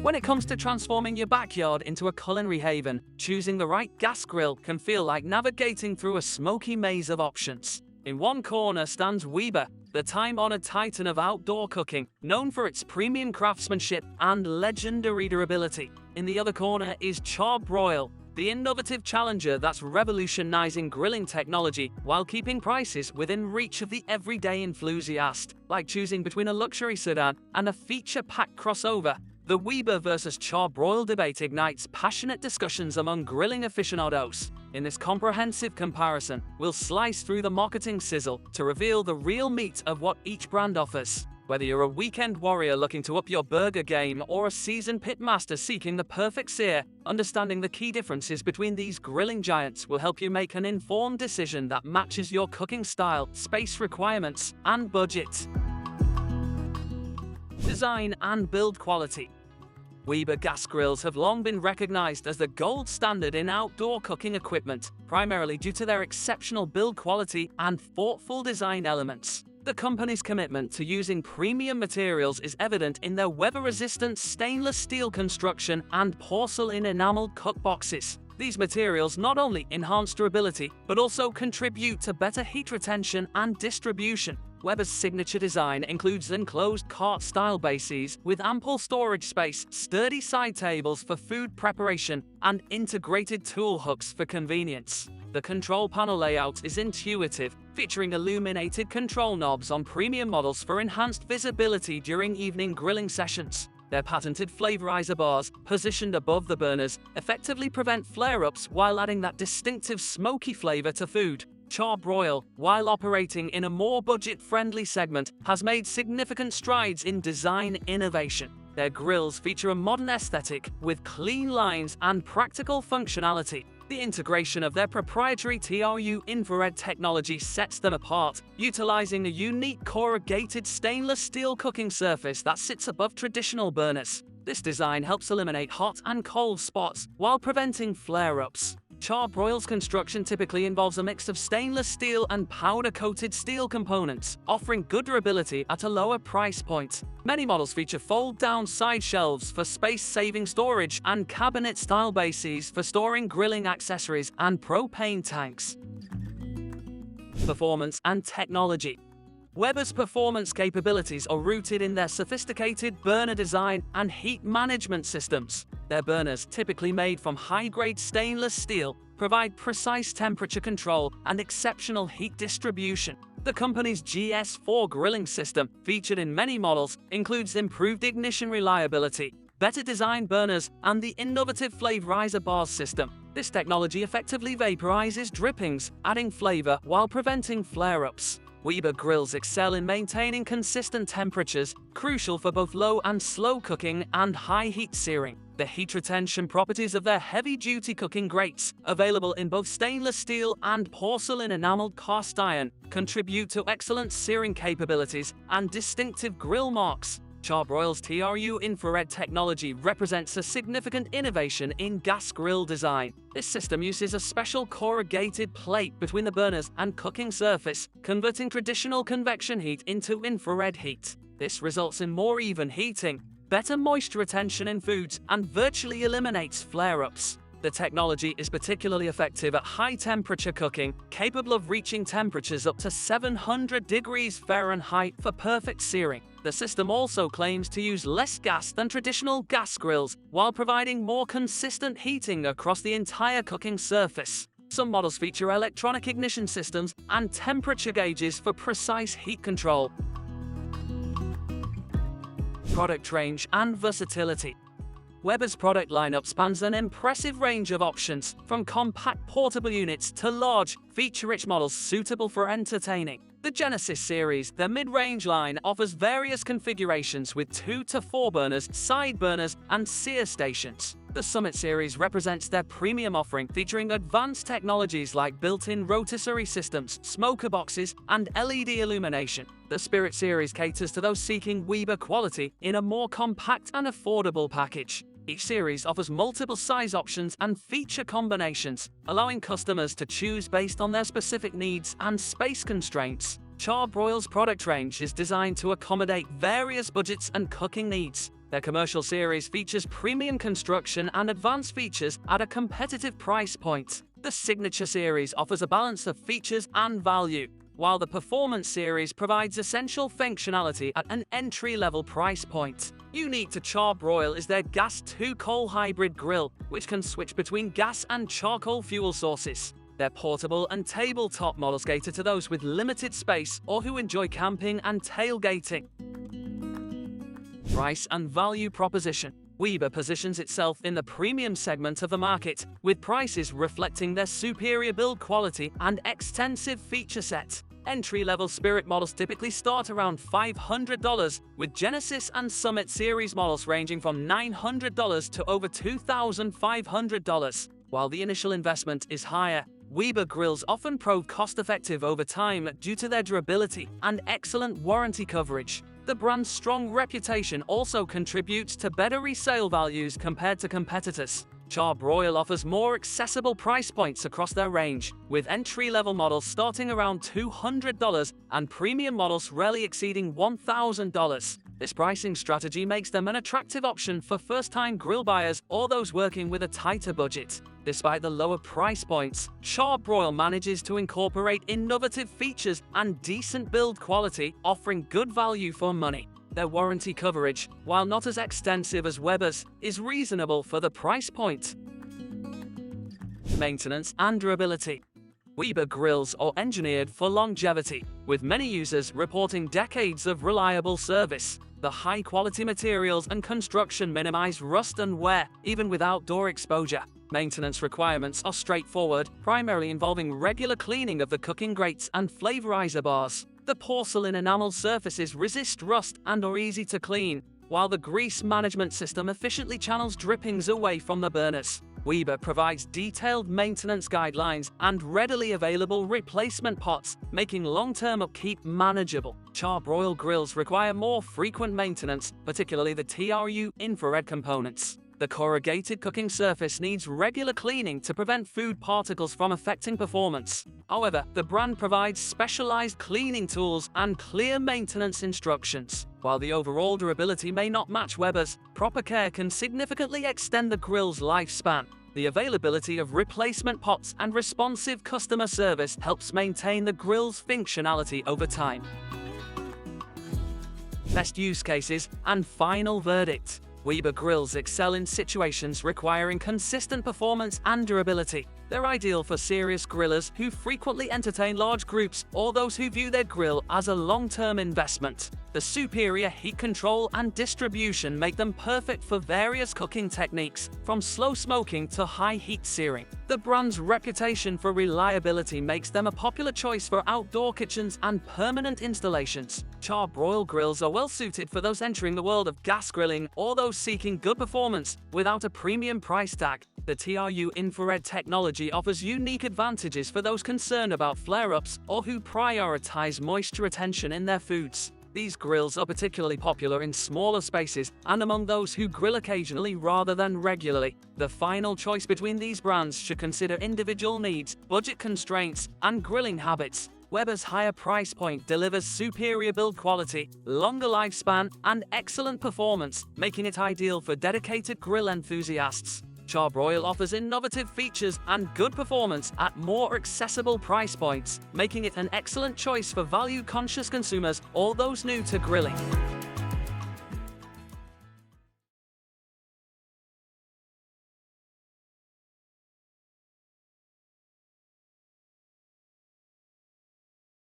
When it comes to transforming your backyard into a culinary haven, choosing the right gas grill can feel like navigating through a smoky maze of options. In one corner stands Weber, the time-honored titan of outdoor cooking, known for its premium craftsmanship and legendary durability. In the other corner is Char-Broil, the innovative challenger that's revolutionizing grilling technology while keeping prices within reach of the everyday enthusiast. Like choosing between a luxury sedan and a feature-packed crossover, the Weber versus Char-Broil debate ignites passionate discussions among grilling aficionados. In this comprehensive comparison, we'll slice through the marketing sizzle to reveal the real meat of what each brand offers. Whether you're a weekend warrior looking to up your burger game or a seasoned pitmaster seeking the perfect sear, understanding the key differences between these grilling giants will help you make an informed decision that matches your cooking style, space requirements, and budget. Design and build quality. Weber gas grills have long been recognized as the gold standard in outdoor cooking equipment, primarily due to their exceptional build quality and thoughtful design elements. The company's commitment to using premium materials is evident in their weather-resistant stainless steel construction and porcelain enameled cookboxes. These materials not only enhance durability, but also contribute to better heat retention and distribution. Weber's signature design includes enclosed cart-style bases with ample storage space, sturdy side tables for food preparation, and integrated tool hooks for convenience. The control panel layout is intuitive, featuring illuminated control knobs on premium models for enhanced visibility during evening grilling sessions. Their patented flavorizer bars, positioned above the burners, effectively prevent flare-ups while adding that distinctive smoky flavor to food. Char-Broil, while operating in a more budget-friendly segment, has made significant strides in design innovation. Their grills feature a modern aesthetic with clean lines and practical functionality. The integration of their proprietary TRU infrared technology sets them apart, utilizing a unique corrugated stainless steel cooking surface that sits above traditional burners. This design helps eliminate hot and cold spots while preventing flare-ups. Char-Broil's construction typically involves a mix of stainless steel and powder-coated steel components, offering good durability at a lower price point. Many models feature fold-down side shelves for space-saving storage and cabinet-style bases for storing grilling accessories and propane tanks. Performance and technology. Weber's performance capabilities are rooted in their sophisticated burner design and heat management systems. Their burners, typically made from high-grade stainless steel, provide precise temperature control and exceptional heat distribution. The company's GS4 grilling system, featured in many models, includes improved ignition reliability, better designed burners, and the innovative flavorizer bars system. This technology effectively vaporizes drippings, adding flavor while preventing flare-ups. Weber grills excel in maintaining consistent temperatures, crucial for both low and slow cooking and high heat searing. The heat retention properties of their heavy-duty cooking grates, available in both stainless steel and porcelain enameled cast iron, contribute to excellent searing capabilities and distinctive grill marks. Char-Broil's TRU infrared technology represents a significant innovation in gas grill design. This system uses a special corrugated plate between the burners and cooking surface, converting traditional convection heat into infrared heat. This results in more even heating, better moisture retention in foods, and virtually eliminates flare-ups. The technology is particularly effective at high-temperature cooking, capable of reaching temperatures up to 700 degrees Fahrenheit for perfect searing. The system also claims to use less gas than traditional gas grills, while providing more consistent heating across the entire cooking surface. Some models feature electronic ignition systems and temperature gauges for precise heat control. Product range and versatility. Weber's product lineup spans an impressive range of options, from compact portable units to large, feature-rich models suitable for entertaining. The Genesis series, their mid-range line, offers various configurations with 2 to 4 burners, side burners, and sear stations. The Summit series represents their premium offering, featuring advanced technologies like built-in rotisserie systems, smoker boxes, and LED illumination. The Spirit series caters to those seeking Weber quality in a more compact and affordable package. Each series offers multiple size options and feature combinations, allowing customers to choose based on their specific needs and space constraints. Char-Broil's product range is designed to accommodate various budgets and cooking needs. Their commercial series features premium construction and advanced features at a competitive price point. The Signature series offers a balance of features and value, while the Performance series provides essential functionality at an entry-level price point. Unique to Char-Broil is their gas 2-coal hybrid grill, which can switch between gas and charcoal fuel sources. Their portable and tabletop models cater to those with limited space or who enjoy camping and tailgating. Price and value proposition. Weber positions itself in the premium segment of the market, with prices reflecting their superior build quality and extensive feature set. Entry-level Spirit models typically start around $500, with Genesis and Summit series models ranging from $900 to over $2,500. While the initial investment is higher, Weber grills often prove cost-effective over time due to their durability and excellent warranty coverage. The brand's strong reputation also contributes to better resale values compared to competitors. Char-Broil offers more accessible price points across their range, with entry-level models starting around $200 and premium models rarely exceeding $1,000. This pricing strategy makes them an attractive option for first-time grill buyers or those working with a tighter budget. Despite the lower price points, Char-Broil manages to incorporate innovative features and decent build quality, offering good value for money. Their warranty coverage, while not as extensive as Weber's, is reasonable for the price point. Maintenance and durability. Weber grills are engineered for longevity, with many users reporting decades of reliable service. The high-quality materials and construction minimize rust and wear, even with outdoor exposure. Maintenance requirements are straightforward, primarily involving regular cleaning of the cooking grates and flavorizer bars. The porcelain enamel surfaces resist rust and are easy to clean, while the grease management system efficiently channels drippings away from the burners. Weber provides detailed maintenance guidelines and readily available replacement pots, making long-term upkeep manageable. Char-Broil grills require more frequent maintenance, particularly the TRU infrared components. The corrugated cooking surface needs regular cleaning to prevent food particles from affecting performance. However, the brand provides specialized cleaning tools and clear maintenance instructions. While the overall durability may not match Weber's, proper care can significantly extend the grill's lifespan. The availability of replacement pots and responsive customer service helps maintain the grill's functionality over time. Best use cases and final verdict. Weber grills excel in situations requiring consistent performance and durability. They're ideal for serious grillers who frequently entertain large groups or those who view their grill as a long-term investment. The superior heat control and distribution make them perfect for various cooking techniques, from slow smoking to high-heat searing. The brand's reputation for reliability makes them a popular choice for outdoor kitchens and permanent installations. Char-Broil grills are well-suited for those entering the world of gas grilling or those seeking good performance without a premium price tag. The TRU infrared technology offers unique advantages for those concerned about flare-ups or who prioritize moisture retention in their foods. These grills are particularly popular in smaller spaces and among those who grill occasionally rather than regularly. The final choice between these brands should consider individual needs, budget constraints, and grilling habits. Weber's higher price point delivers superior build quality, longer lifespan, and excellent performance, making it ideal for dedicated grill enthusiasts. Char-Broil offers innovative features and good performance at more accessible price points, making it an excellent choice for value-conscious consumers or those new to grilling.